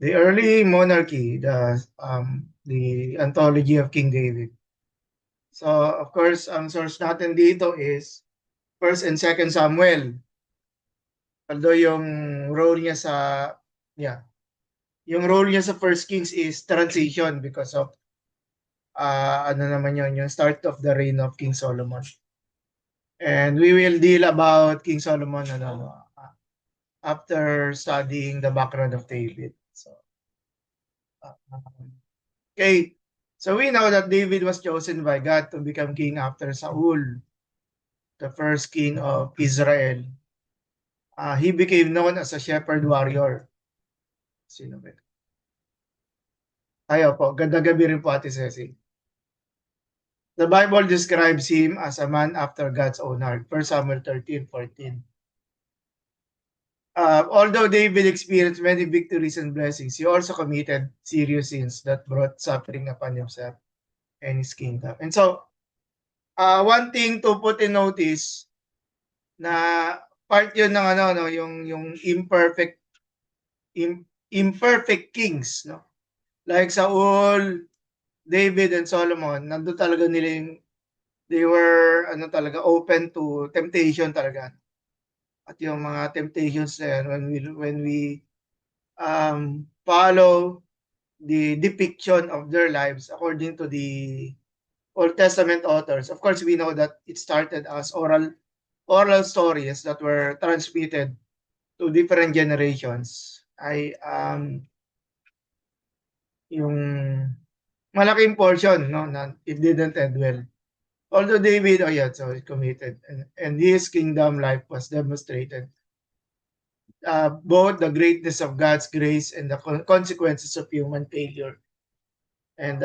The early monarchy, the anthology of King David. So, of course, ang source natin dito is First and Second Samuel. Although yeah, yung role niya sa First Kings is transition because of ano naman yun, yung start of the reign of King Solomon. And we will deal about King Solomon after studying the background of David. So, okay. So we know that David was chosen by God to become king after Saul, the first king of Israel. He became known as a shepherd warrior. Sino ba? Ayo po, ganda gabi rin po Ate Ceci. The Bible describes him as a man after God's own heart. 1 Samuel 13:14. Although David experienced many victories and blessings, he also committed serious sins that brought suffering upon himself and his kingdom. And so, one thing to put in notice na part yun ng ano, no, yung imperfect kings, no? Like Saul, David, and Solomon, nandun talaga nila they were ano talaga open to temptation talaga. At yung mga temptations na yan, when we follow the depiction of their lives according to the Old Testament authors. Of course, we know that it started as oral stories that were transmitted to different generations. Yung malaking portion, no, na it didn't end well. Although David, oh yeah, so he committed, and his kingdom life was demonstrated both the greatness of God's grace and the consequences of human failure. And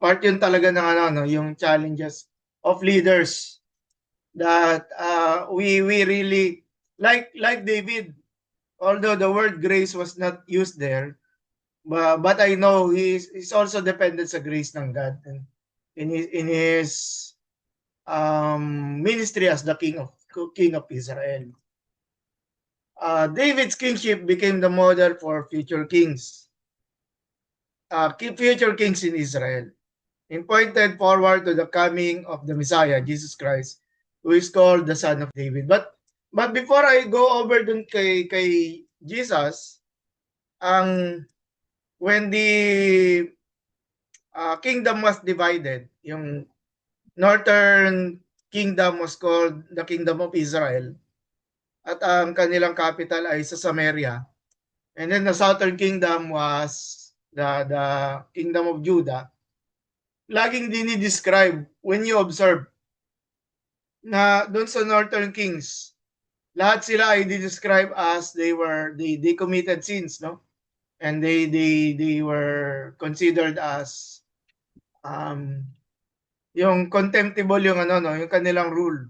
part yun talaga ng ano, no, yung challenges of leaders that we really like David, although the word grace was not used there, but I know he's also dependent sa grace ng God and in his ministry as the king of Israel. David's kingship became the model for future kings in Israel, and pointed forward to the coming of the Messiah, Jesus Christ, who is called the Son of David. But before I go over dun kay Jesus, ang when the kingdom was divided, yung northern kingdom was called the Kingdom of Israel, at ang kanilang capital ay sa Samaria. And then the southern kingdom was the Kingdom of Judah. Laging dinidescribe when you observe na doon sa northern kings, lahat sila ay describe as they committed sins, no? And they were considered as um yung contemptible yung ano, no, yung kanilang rule.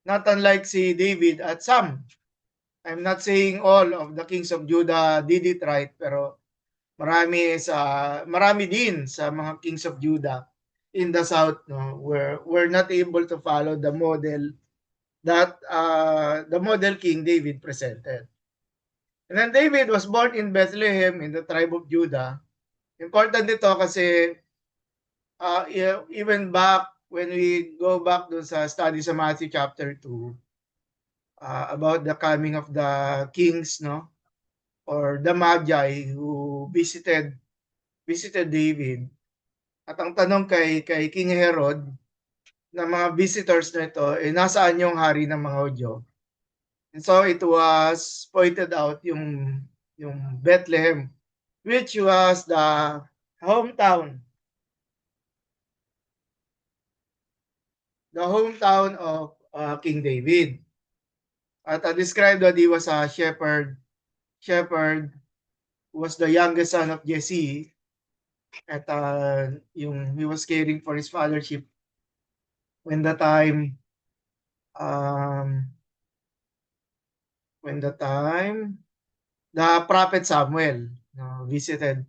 Not unlike si David at some. I'm not saying all of the kings of Judah did it right, pero marami din sa mga kings of Judah in the south, no, were not able to follow the model that the model King David presented. And then David was born in Bethlehem in the tribe of Judah. Important dito kasi even back when we go back dun sa study sa Matthew chapter 2 about the coming of the kings, no, or the Magi who visited David. At ang tanong kay King Herod na mga visitors na ito, nasaan yung hari ng mga Hudyo? And so it was pointed out yung Bethlehem, which was the hometown of King David. At described that he was a shepherd was the youngest son of Jesse, at he was caring for his father's sheep when the time um, the prophet Samuel visited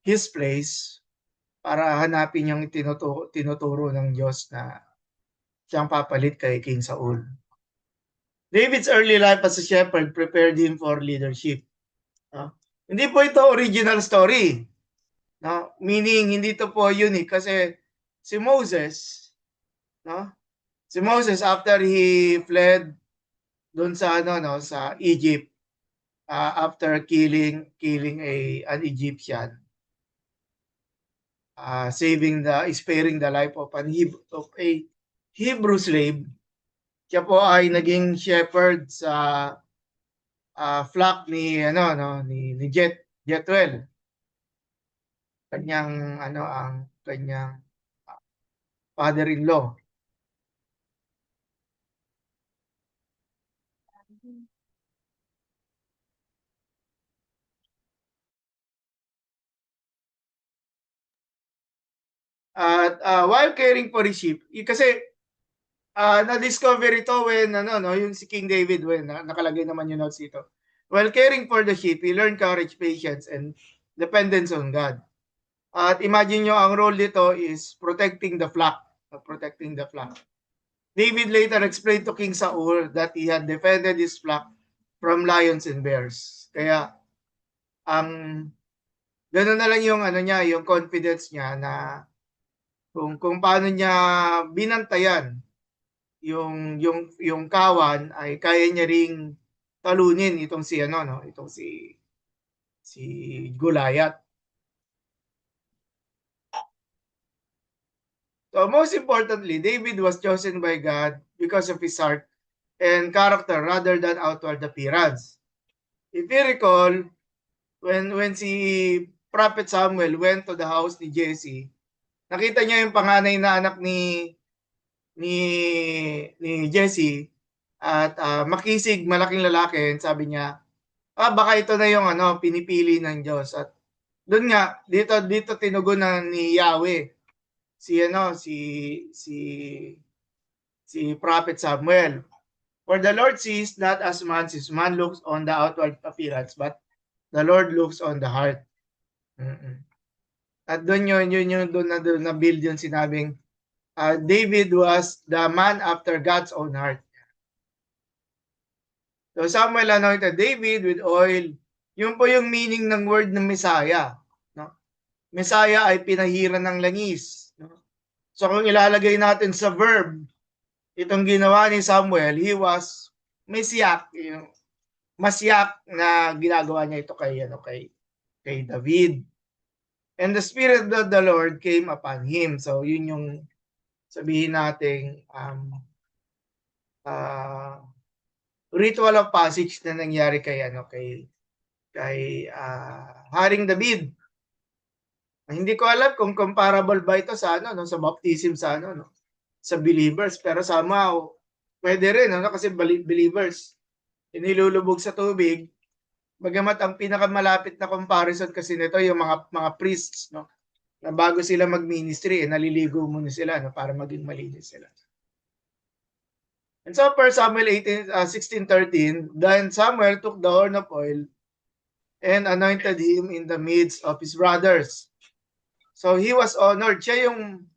his place para hanapin yung tinuturo ng Diyos na siyang papalit kay King Saul. David's early life as a shepherd prepared him for leadership. Hindi po ito original story. No? Meaning, hindi ito po unique kasi si Moses, no? Si Moses after he fled doon sa ano no sa Egypt, after killing an Egyptian, sparing the life of a Hebrew slave. Siya po ay naging shepherd sa flock ni ano no ni Jethwel. Kanyang ano ang kanyang father-in-law. At while caring for his sheep, kasi na-discover ito when ano no, yung si King David when nakalagay naman yung notes dito. While caring for the sheep, he learned courage, patience, and dependence on God. At imagine nyo, ang role dito is protecting the flock. Protecting the flock. David later explained to King Saul that he had defended his flock from lions and bears. Kaya ang ganoon na lang yung ano niya, yung confidence niya na kung paano niya binantayan yung kawan ay kaya niya ring talunin itong si ano no, itong si Goliath. So most importantly, David was chosen by God because of his heart and character rather than outward appearance. If you recall, when si Prophet Samuel went to the house ni Jesse, nakita niya yung panganay na anak ni ni Jesse at makisig, malaking lalaki, and sabi niya, baka ito na yung ano pinipili ng Diyos. At doon nga dito tinugunan ni Yahweh si si Prophet Samuel. For the Lord sees not as man sees. Man looks on the outward appearance, but the Lord looks on the heart. Mm-mm. At doon yun doon na build yung sinabing David was the man after God's own heart. So Samuel anointed David with oil. Yun po yung meaning ng word ng Messiah. No? Messiah ay pinahiran ng langis. No? So kung ilalagay natin sa verb, itong ginawa ni Samuel, he was Messiah. Yung masyak na ginagawa niya ito kay David. And the Spirit of the Lord came upon him. So yun yung sabihin nating ritual of passage na nangyari kay Haring David. Hindi ko alam kung comparable ba ito sa ano no sa baptism sa ano no sa believers, pero somehow pwede rin ano kasi believers inilulubog sa tubig. Bagamat ang pinakamalapit na comparison kasi nito yung mga priests no na bago sila mag-ministry naliligo muna sila no para maging malinis sila. And so 1 Samuel 16:13, then Samuel took the horn of oil and anointed him in the midst of his brothers. So he was honored. Siya yung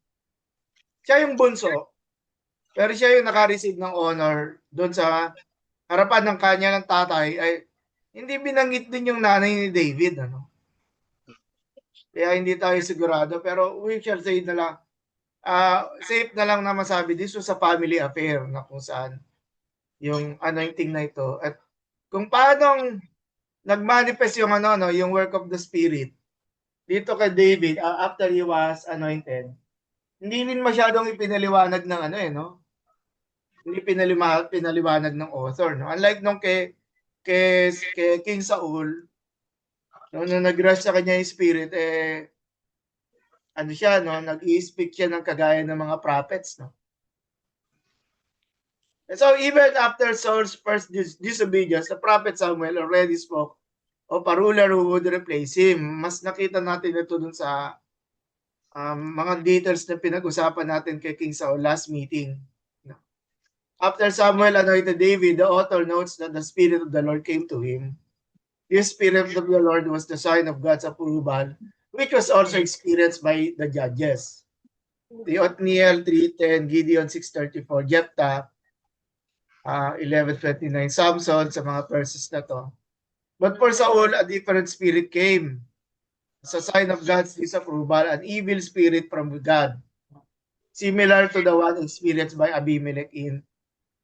bunso, pero siya yung naka-receive ng honor doon sa harapan ng kanya ng tatay. Ay hindi binanggit din yung nanay ni David ano. Kaya hindi tayo sigurado, pero we shall say na lang safe na lang na masabi this was a family affair na kung saan yung anointing na ito at kung paano nagmanifest yung ano no yung work of the Spirit dito kay David after he was anointed. Hindi din masyadong ipinaliwanag ng ano no. Hindi pinaliwanag ng author no. Unlike nung kay King Saul nung nag-rush sa kanya yung spirit ano siya no, nag-i-speak siya ng kagaya ng mga prophets no. And so even after Saul's first disobedience, the prophet Samuel already spoke of a ruler who would replace him. Mas nakita natin ito dun sa mga details na pinag-usapan natin kay King Saul last meeting. After Samuel anointed David, the author notes that the Spirit of the Lord came to him. This Spirit of the Lord was the sign of God's approval, which was also experienced by the judges. The Othniel 3:10, Gideon 6:34, Jephthah 11:29, Samson sa mga verses na to. But for Saul, a different spirit came. As a sign of God's disapproval, an evil spirit from God, similar to the one experienced by Abimelech in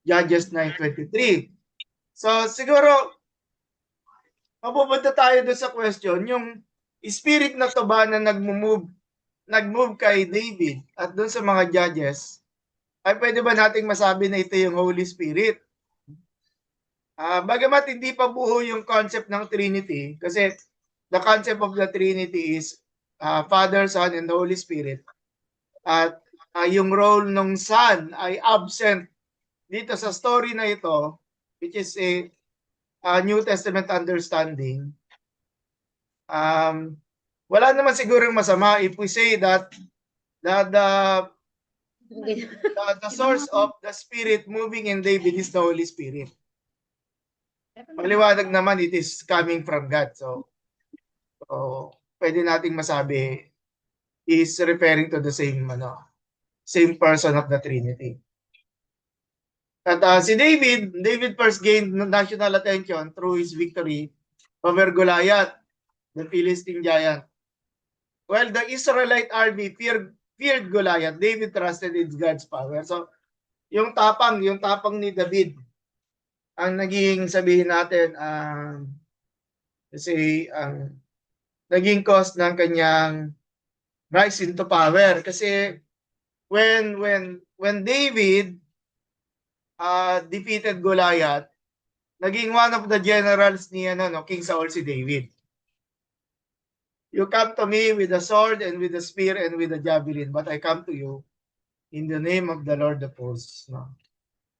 Judges 9:23. So siguro, mapupunta tayo doon sa question, yung spirit na to ba na nag-move kay David at doon sa mga judges, ay pwede ba nating masabi na ito yung Holy Spirit? Bagamat hindi pa buo yung concept ng Trinity, kasi the concept of the Trinity is Father, Son, and Holy Spirit. At yung role ng Son ay absent dito sa story na ito, which is a New Testament understanding. Wala naman sigurong masama if we say that the source of the Spirit moving in David is the Holy Spirit. Maliwanag naman, it is coming from God. So pwede nating masabi is referring to the same person of the Trinity. At si David first gained national attention through his victory over Goliath, the Philistine giant. While the Israelite army feared Goliath, David trusted in God's power. So, yung tapang ni David, ang naging sabihin natin, kasi ang naging cause ng kanyang rise into power. Kasi when David defeated Goliath, naging one of the generals ni King Saul si David. You come to me with a sword and with a spear and with a javelin, but I come to you in the name of the Lord of hosts. No?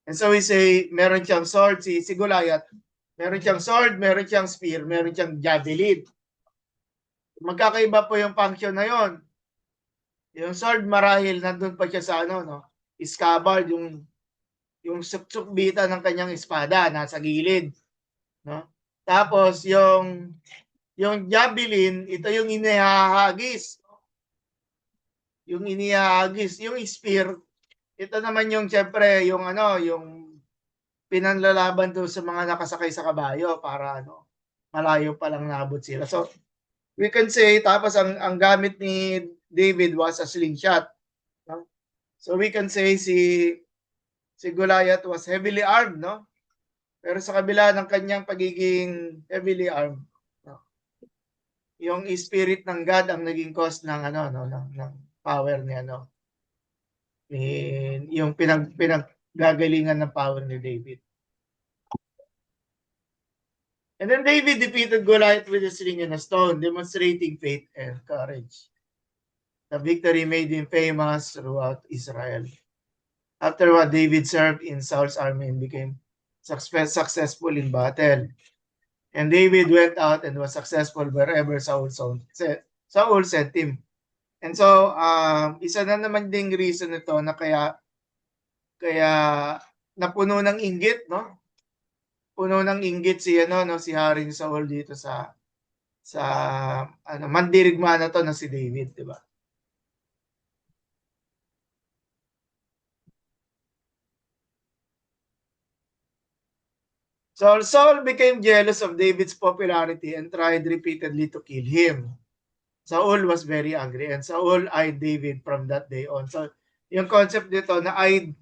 And so we say, meron siyang sword, si Goliath, meron siyang sword, meron siyang spear, meron siyang javelin. Magkakaiba po yung function na yon. Yung sword marahil nandun pa siya sa scabbard, yung sukbitan ng kanyang espada nasa gilid, no? Tapos yung javelin, ito yung inihahagis. Yung spear, ito naman yung syempre yung pinanlalaban do sa mga nakasakay sa kabayo para malayo pa lang naabot sila. So we can say, tapos ang gamit ni David was a slingshot. No? So we can say si Goliath was heavily armed, no? Pero sa kabila ng kanyang pagiging heavily armed, no? Yung spirit ng God ang naging cause ng ng power ni yung pinaggagalingan ng power ni David. And then David defeated Goliath with a sling and a stone, demonstrating faith and courage. The victory made him famous throughout Israel. Afterward, David served in Saul's army and became successful in battle. And David went out and was successful wherever Saul sent him. And so, isa na naman ding reason ito na kaya napuno ng inggit, no? Puno ng inggit si si Haring Saul dito sa mandirigma na to na si David, di ba? So Saul became jealous of David's popularity and tried repeatedly to kill him. Saul was very angry and Saul eyed David from that day on. So yung concept dito na eyed,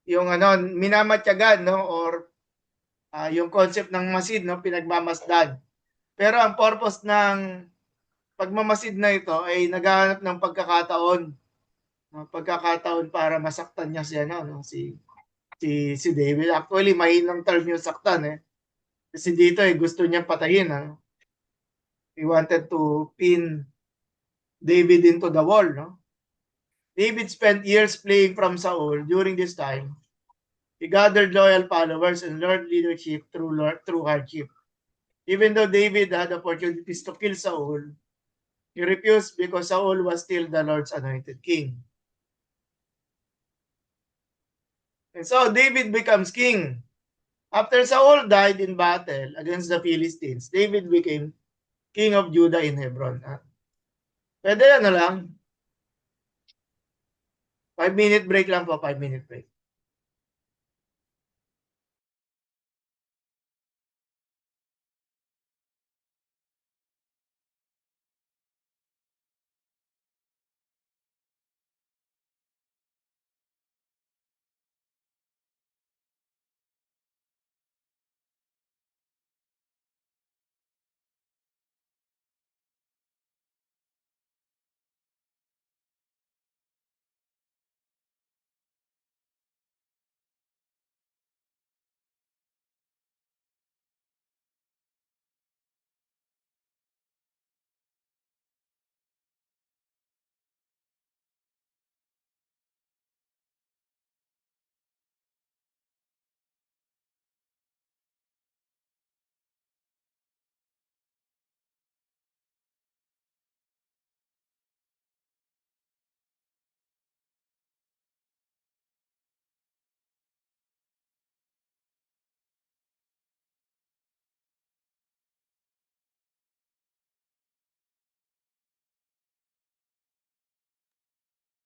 yung minamatyagan, no, or yung concept ng masid, no, pinagmamasdan. Pero ang purpose ng pagmamasid na ito ay naghahanap ng pagkakataon para masaktan niya si David. Actually, mahinang term yung saktan Kasi dito gusto niyang patayin. He wanted to pin David into the wall, no? David spent years fleeing from Saul. During this time, he gathered loyal followers and learned leadership through hardship. Even though David had opportunities to kill Saul, he refused because Saul was still the Lord's anointed king. And so David becomes king. After Saul died in battle against the Philistines, David became king of Judah in Hebron. Pwede lang. 5-minute break lang po, 5-minute break.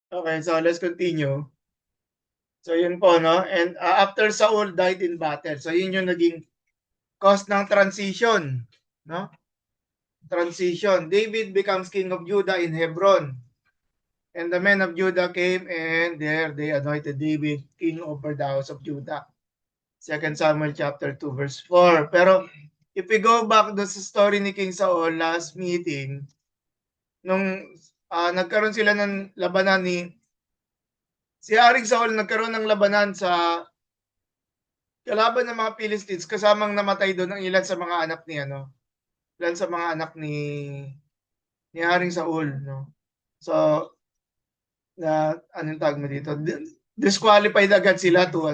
Okay, so let's continue. So yun po, no? And after Saul died in battle. So yun yung naging cause ng transition, no? Transition. David becomes king of Judah in Hebron. And the men of Judah came and there they anointed David king over the house of Judah. 2 Samuel chapter 2 verse 4. Pero if we go back do sa story ni King Saul last meeting, nung nagkaroon sila ng labanan si Haring Saul nagkaroon ng labanan sa kalaban ng mga Philistines kasamang namatay doon ang ilan sa mga anak ni ilan sa mga anak ni Haring Saul, no. So anong tawag mo dito? Disqualified agad sila to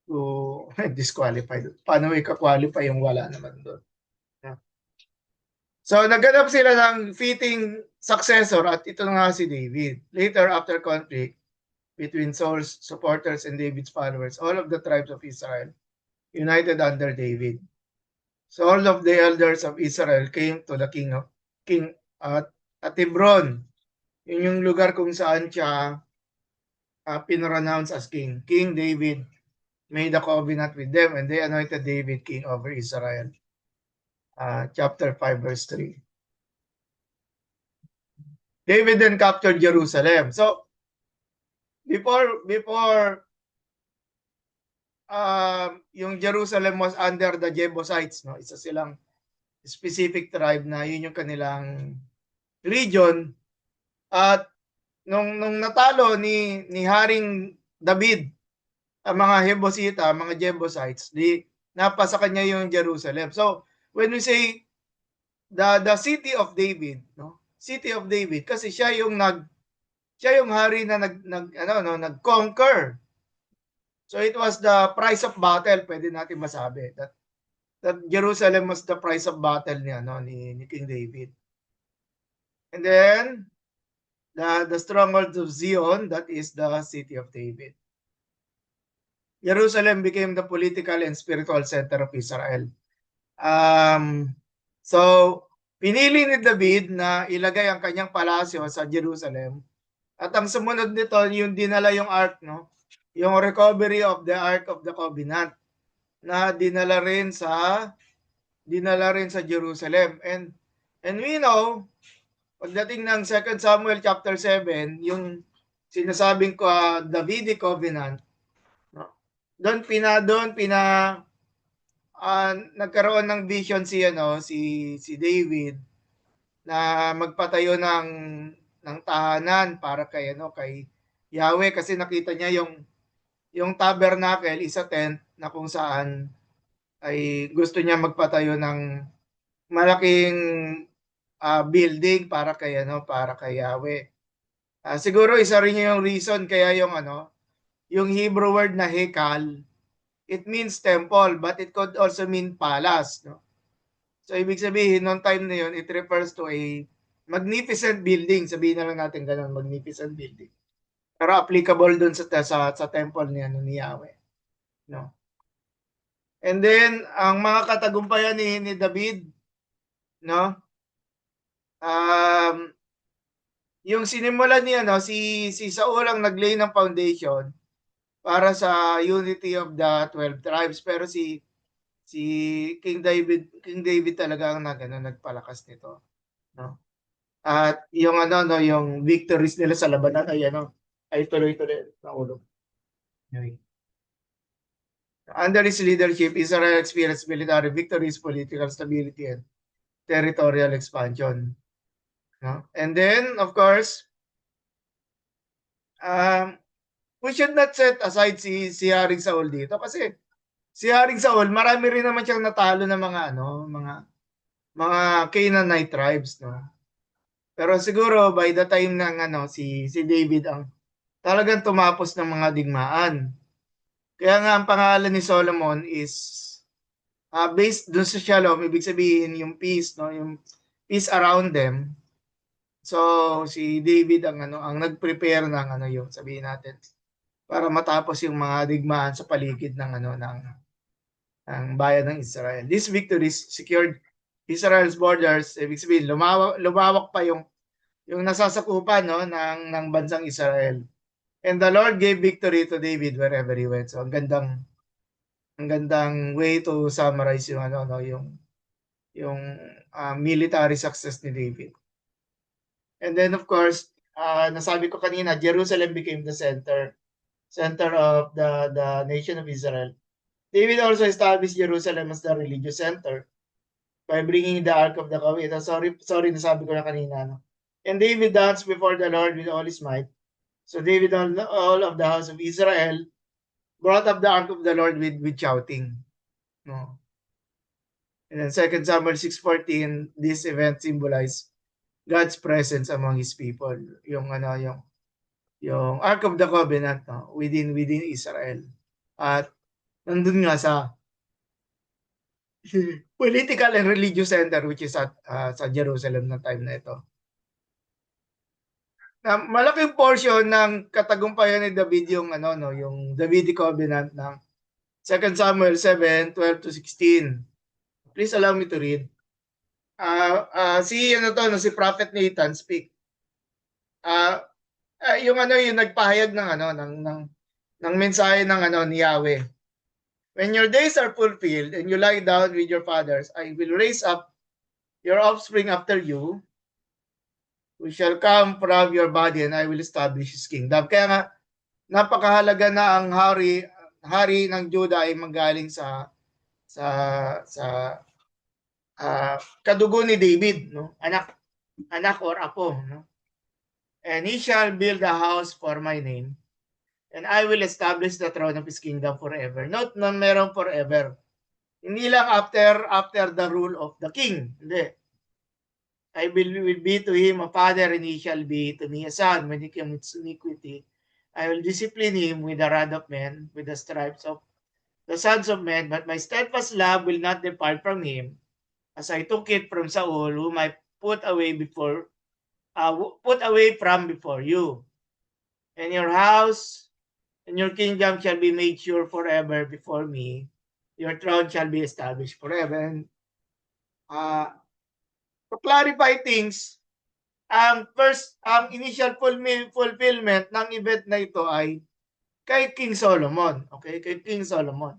to disqualified. Paano ika-qualify yung wala naman doon? Yeah. So naghanap sila ng fitting successor at ito nga si David. Later after conflict between Saul's supporters and David's followers, all of the tribes of Israel united under David. So all of the elders of Israel came to the king at Hebron. Yun yung lugar kung saan siya pinronounce as king. King David made a covenant with them and they anointed David king over Israel. Chapter 5 verse 3. David then captured Jerusalem. So before yung Jerusalem was under the Jebusites, no? Isa silang specific tribe na yun yung kanilang region. At nung natalo ni Haring David ang mga Hebosita, mga Jebusites, napa sa kanya yung Jerusalem. So when we say the city of David, no? City of David kasi siya yung hari na nag-conquer. So it was the price of battle, pwede natin masabi that Jerusalem was the price of battle ni King David. And then the stronghold of Zion, that is the city of David. Jerusalem became the political and spiritual center of Israel. So pinili ni David na ilagay ang kanyang palasyo sa Jerusalem. At ang sumunod nito, yung dinala yung ark, no? Yung recovery of the Ark of the Covenant na dinala rin sa Jerusalem. And we know, pagdating ng 2 Samuel chapter 7, yung sinasabing ko Davidic Covenant, no? Doon nagkaroon ng vision si David na magpatayo ng tahanan para kay Yahweh kasi nakita niya yung tabernacle is a tent na kung saan ay gusto niya magpatayo ng malaking building para kay Yahweh. Siguro isa rin yung reason kaya yung Hebrew word na hekal, it means temple but it could also mean palace, no? So ibig sabihin noong time na yun, it refers to a magnificent building. Sabihin na lang natin ganun, magnificent building. Pero applicable dun sa temple ni Yahweh, no? And then ang mga katagumpayan ni David, no? Yung sinimulan niya si Saul ang naglay ng foundation para sa unity of the 12 tribes pero si King David talaga ang nagpalakas nito, no? At yung yung victories nila sa labanan ay tuloy-tuloy na ulo. Okay. Under his leadership, Israel experienced military victories, political stability, and territorial expansion. No? And then, of course, we should not set aside si Haring Saul dito kasi si Haring Saul, marami rin naman siyang natalo ng mga Canaanite tribes, no? Pero siguro by the time ng si David ang talagang tumapos ng mga digmaan. Kaya nga ang pangalan ni Solomon is based dun sa shalom, ibig sabihin yung peace, no? Yung peace around them. So si David ang nag-prepare ng yung sabihin natin para matapos yung mga digmaan sa paligid ng bayan ng Israel. This victory secured Israel's borders. Ibig sabihin lumawak pa yung yung nasasakupan no ng bansang Israel. And the Lord gave victory to David wherever he went. So ang gandang way to summarize yung ano no yung military success ni David. And then of course, nasabi ko kanina, Jerusalem became the center of the nation of Israel. David also established Jerusalem as the religious center by bringing the Ark of the Covenant. Sorry, nasabi ko na kanina. No? And David danced before the Lord with all his might. So David, all of the house of Israel, brought up the Ark of the Lord with shouting. No? And then 2 Samuel 6:14, this event symbolized God's presence among His people. Yung ano, yung Ark of the Covenant no? within Israel. At nandun nga sa political and religious center which is at sa Jerusalem na time na ito. Na malaking portion ng katagumpayan ni David yung ano no, yung Davidic covenant ng 2 Samuel 7:12 to 16. Please allow me to read. Si ano to no, si Prophet Nathan speak. Yung ano yung nagpahayag ng ano ng mensahe ng ano ni Yahweh. When your days are fulfilled and you lie down with your fathers, I will raise up your offspring after you, who shall come from your body, and I will establish his kingdom. Kaya nga, napakahalaga na ang hari ng Judah ay manggaling sa sa kadugo ni David, no? Anak or apo, no? And he shall build a house for my name, and I will establish the throne of his kingdom forever. Note, non merong forever. Hindi lang after the rule of the king. Hindi. I will be to him a father, and he shall be to me a son. When he commits iniquity, I will discipline him with the rod of men, with the stripes of the sons of men. But my steadfast love will not depart from him, as I took it from Saul, whom I put away from before you. And your house and your kingdom shall be made sure forever before me. Your throne shall be established forever. And to clarify things, ang initial fulfillment ng event na ito ay kay King Solomon. Okay? Kay King Solomon.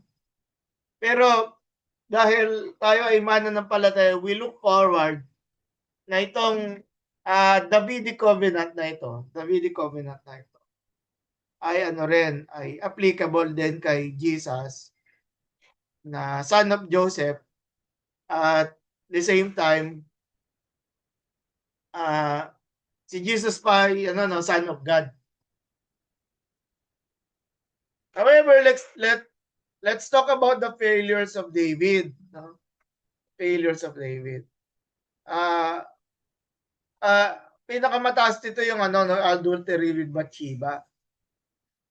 Pero dahil tayo ay mananampalataya, we look forward na itong Davidic covenant na ito, ay ano rin, ay applicable din kay Jesus na son of Joseph at the same time si Jesus pa ay son of God. However, let's talk about the failures of David. No? Failures of David. Pinakamataas dito yung adultery with Bathsheba.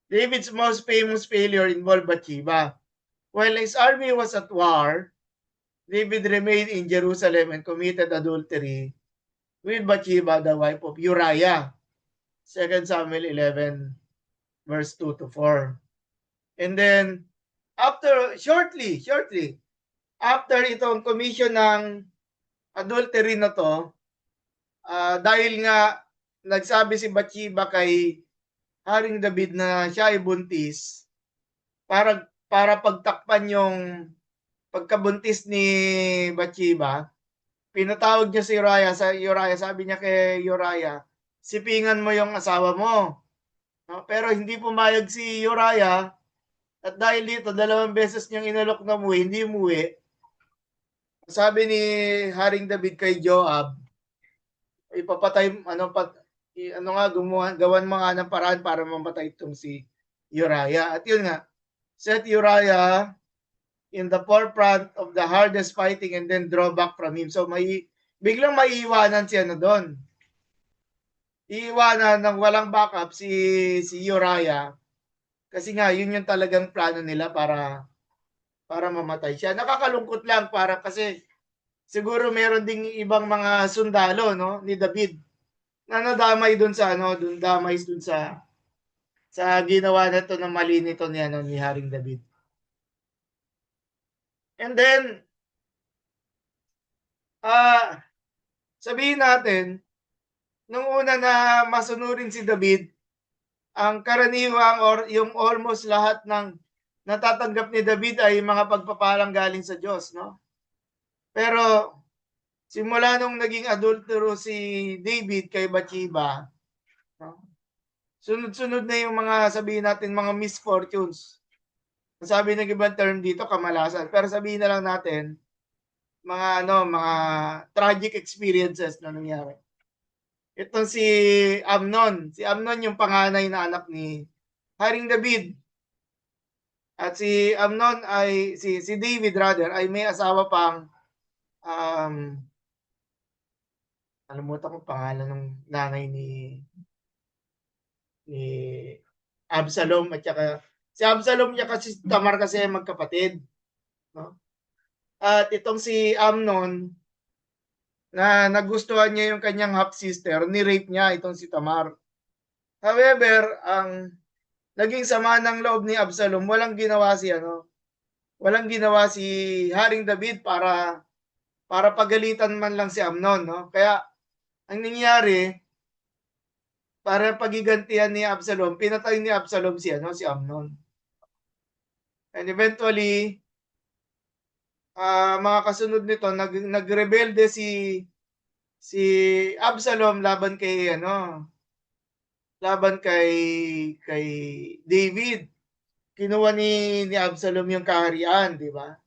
David's most famous failure involved Bathsheba. While his army was at war, David remained in Jerusalem and committed adultery with Bathsheba, the wife of Uriah. 2 Samuel 11, verse 2 to 4. And then, shortly, after itong commission ng adultery na to, dahil nga nagsabi si Bathsheba kay Haring David na siya ay buntis, para pagtakpan yung pagkabuntis ni Bathsheba, pinatawag niya si Uriah. Sabi niya kay Uriah, sipingan mo yung asawa mo. No? Pero hindi pumayag si Uriah. At dahil dito, 2 beses niyang inalok na hindi umuwi. Sabi ni Haring David kay Joab, ipapatay, gawan mo nga ng paraan para mamatay itong si Uriah. At yun nga, set Uriah in the forefront of the hardest fighting and then draw back from him. So biglang maiiwanan siya doon. Iiwanan ng walang backup si Uriah. Kasi nga, yun yung talagang plano nila para mamatay siya. Nakakalungkot lang kasi siguro meron ding ibang mga sundalo ni David na nadamay doon sa ginawa nito ng mali nito ni Haring David. And then sabihin natin nung una na masunurin si David, ang karaniwang or yung almost lahat ng natatanggap ni David ay mga pagpapalang galing sa Diyos, no? Pero simula nung naging adultero si David kay Bathsheba, no? Sunod-sunod na yung mga sabihin natin mga misfortunes. Sabi ng ibang term dito kamalasan, pero sabihin na lang natin mga tragic experiences na nangyari. Ito si Amnon yung panganay na anak ni Haring David. At si Amnon ay si David rather ay may asawa pang um nalimutan ko pangalan ng nanay ni Absalom at saka si Absalom niya kasi si Tamar kasi magkapatid, no? At itong si Amnon na nagustuhan niya yung kanyang half sister, ni-rape niya itong si Tamar. However, ang naging sama ng loob ni Absalom, walang ginawa si Haring David para pagalitan man lang si Amnon, no? Kaya ang nangyari, para pagigantihan ni Absalom, pinatay ni Absalom si Amnon. And eventually, mga kasunod nito, nagrebelde si Absalom laban kay David. Kinuha ni Absalom yung kaharian, di ba?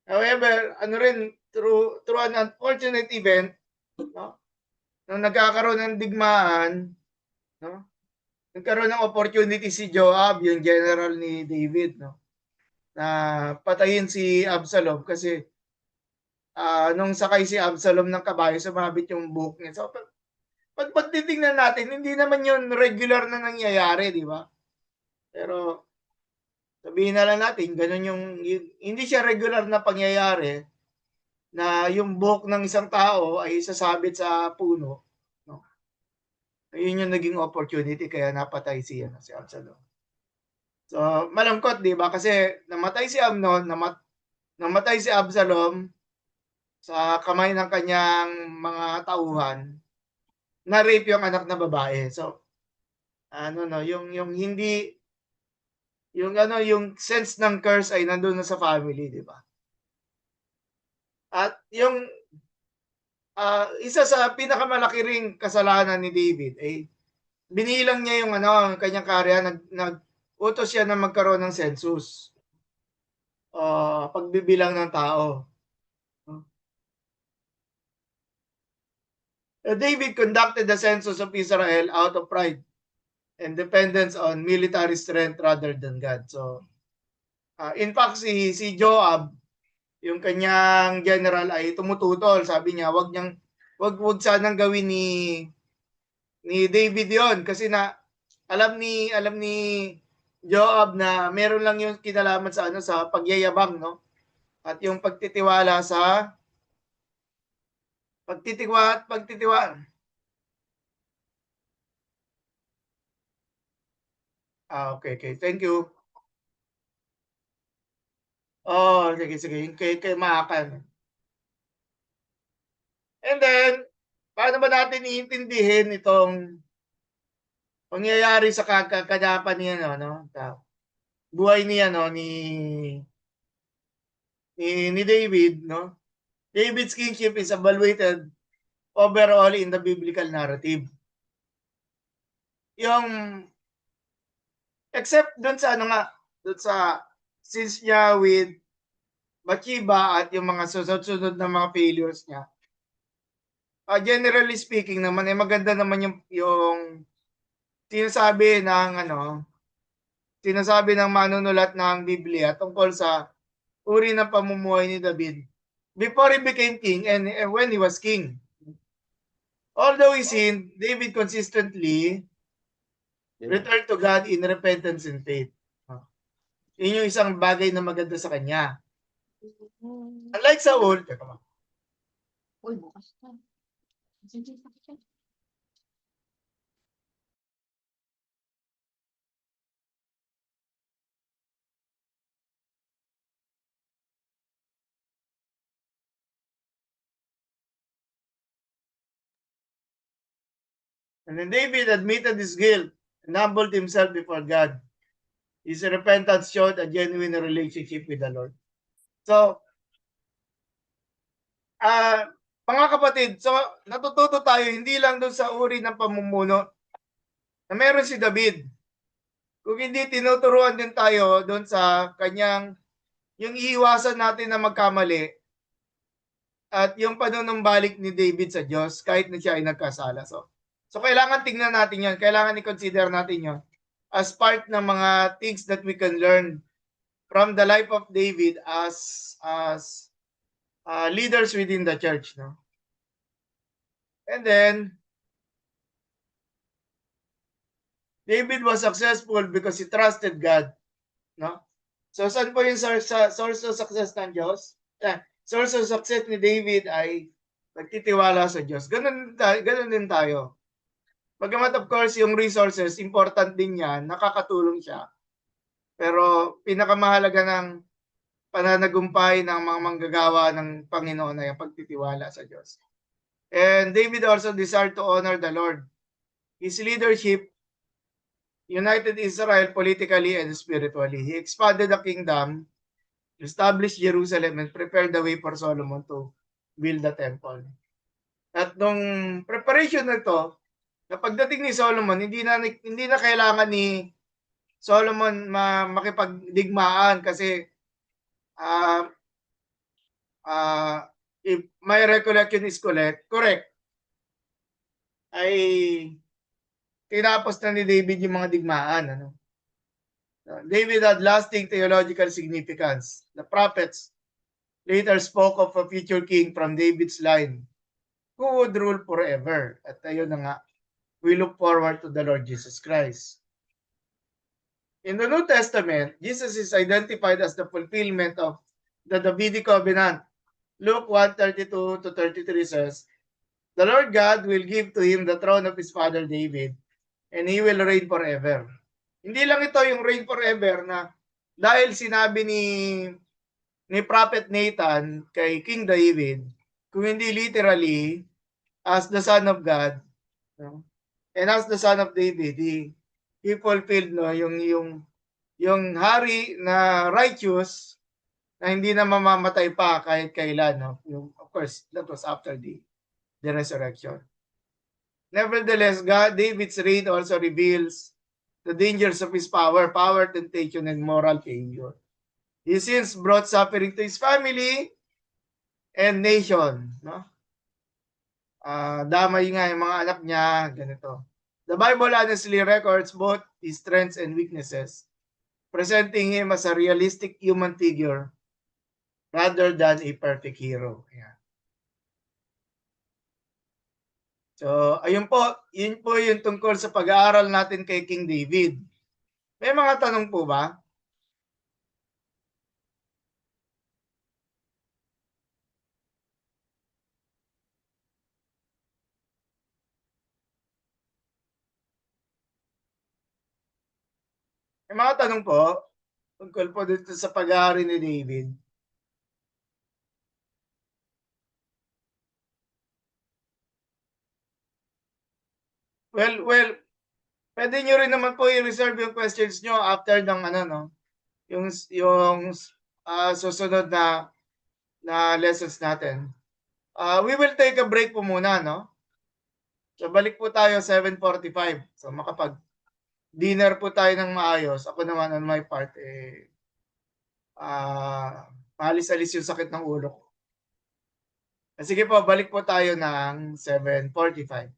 However, ano rin, through an unfortunate event, no? Nung nagkakaroon ng digmaan, no? Nagkaroon ng opportunity si Joab, yung general ni David, no? Na patayin si Absalom kasi nung sakay si Absalom ng kabayo, sumabit yung buhok niya. So, pag titingnan natin, hindi naman yun regular na nangyayari, di ba? Pero sabihin na lang natin, ganun hindi siya regular na pangyayari na yung buhok ng isang tao ay sasabit sa puno. No? Ayun yung naging opportunity kaya napatay si Absalom. So, malungkot, di ba? Kasi namatay si Amnon, namatay si Absalom sa kamay ng kanyang mga tauhan, na-rape yung anak na babae. So, yung hindi, yung sense ng curse ay nandun na sa family, di ba? At yung isa sa pinakamalaki ring kasalanan ni David ay binilang niya yung kanyang karya, utos siya na magkaroon ng census. Pagbibilang ng tao. David conducted the census of Israel out of pride and dependence on military strength rather than God. So, in fact, si Joab, yung kanyang general ay tumututol. Sabi niya, wag sanang gawin ni David yon kasi alam ni Joab na meron lang yung kinalaman sa pagyayabang, no? At yung pagtitiwa. Okay. Thank you. Oh, sige. Yung kay Maakan. And then, paano ba natin iintindihin itong pangyayari sa kaganapan niya, no? Buhay niya, no? Ni David, no? David's kingship is evaluated overall in the biblical narrative. Yung except doon sa since niya with Bathsheba at yung mga sunod-sunod na mga failures niya. Generally speaking naman, maganda naman yung sinasabi ng sinasabi ng manunulat ng Biblia tungkol sa uri ng pamumuhay ni David before he became king and when he was king. Although he sinned, David consistently returned to God in repentance and faith. Yun yung isang bagay na maganda sa kanya. Unlike Saul, teka ba? Uy, bukas ka. And then David admitted his guilt and humbled himself before God. His repentance showed a genuine relationship with the Lord. So, mga kapatid, so natututo tayo hindi lang doon sa uri ng pamumuno na meron si David. Kung hindi, tinuturuan din tayo doon sa kanyang, yung iiwasan natin na magkamali at yung panunumbalik ni David sa Diyos kahit na siya ay nagkasala. So kailangan tingnan natin yan. Kailangan i-consider natin yan as part ng mga things that we can learn from the life of David as leaders within the church. No? And then, David was successful because he trusted God. No? So saan po yung source of success ng Diyos? Source of success ni David ay nagtitiwala sa Diyos. Ganun din tayo. Bagamat of course yung resources, important din yan, nakakatulong siya. Pero pinakamahalaga ng pananagumpay ng mga manggagawa ng Panginoon ay ang pagtitiwala sa Diyos. And David also desired to honor the Lord. His leadership united Israel politically and spiritually. He expanded the kingdom, established Jerusalem, and prepared the way for Solomon to build the temple. At nung preparation na ito, na pagdating ni Solomon, hindi na kailangan ni Solomon makipagdigmaan kasi if my recollection is correct, ay tinapos na ni David yung mga digmaan. Ano? David had lasting theological significance. The prophets later spoke of a future king from David's line who would rule forever. At ayun na nga, we look forward to the Lord Jesus Christ. In the New Testament, Jesus is identified as the fulfillment of the Davidic covenant. Luke 1:32 to 33 says, the Lord God will give to him the throne of his father David, and he will reign forever. Hindi lang ito yung reign forever na dahil sinabi ni Prophet Nathan kay King David, kung hindi literally as the Son of God, no? And as the Son of David, he fulfilled no yung hari na righteous na hindi na mamamatay pa kahit kailan, no? Yung, of course, that was after the resurrection. Nevertheless, David's reign also reveals the dangers of his power, temptation, and moral failure. He since brought suffering to his family and nation. No? Damay nga yung mga anak niya, ganito. The Bible honestly records both his strengths and weaknesses, presenting him as a realistic human figure rather than a perfect hero. Yeah. So, ayun po, yun po yung tungkol sa pag-aaral natin kay King David. May mga tanong po ba? May mga tanong po tungkol po dito sa pag-aaral ni David. Well, pwede nyo rin naman po i-reserve yung questions nyo after ng yung susunod na lessons natin. We will take a break po muna, no? So balik po tayo 7:45. So makapag-dinner po tayo ng maayos. Ako naman on my part, maalis-alis yung sakit ng ulo ko. Sige po, balik po tayo ng 7:45.